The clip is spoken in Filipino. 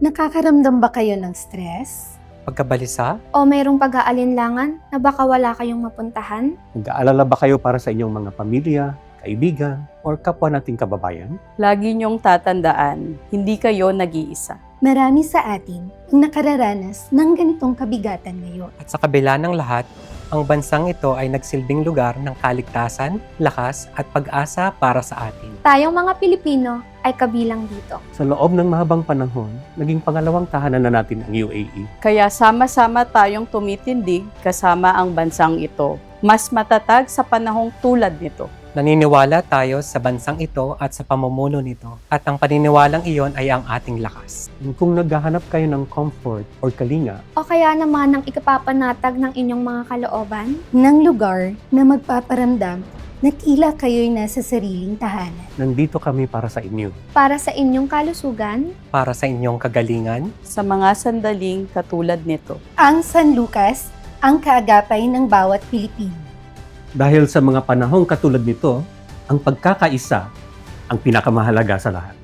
Nakakaramdam ba kayo ng stress? Pagkabalisa, O mayroong pag-aalinlangan na baka wala kayong mapuntahan? Nag-aalala ba kayo para sa inyong mga pamilya, kaibigan, or kapwa nating kababayan? Lagi niyong tatandaan, hindi kayo nag-iisa. Marami sa atin ang nakararanas ng ganitong kabigatan ngayon. at sa kabila ng lahat, ang bansang ito ay nagsilbing lugar ng kaligtasan, lakas at pag-asa para sa atin. Tayong mga Pilipino ay kabilang dito. Sa loob ng mahabang panahon, naging pangalawang tahanan na natin ang UAE. Kaya sama-sama tayong tumitindig kasama ang bansang ito. Mas matatag sa panahong tulad nito. Naniniwala tayo sa bansang ito at sa pamumuno nito, at ang paniniwalang iyon ay ang ating lakas. Kung naghahanap kayo ng comfort or kalinga, O kaya naman ng ikapapanatag ng inyong mga kalooban? Ng lugar na magpaparamdam na tila kayo'y nasa sariling tahanan. nandito kami para sa inyo. Para sa inyong kalusugan? Para sa inyong kagalingan, Sa mga sandaling katulad nito. Ang San Lucas, ang kaagapay ng bawat Pilipino. Dahil sa mga panahong katulad nito, ang pagkakaisa ang pinakamahalaga sa lahat.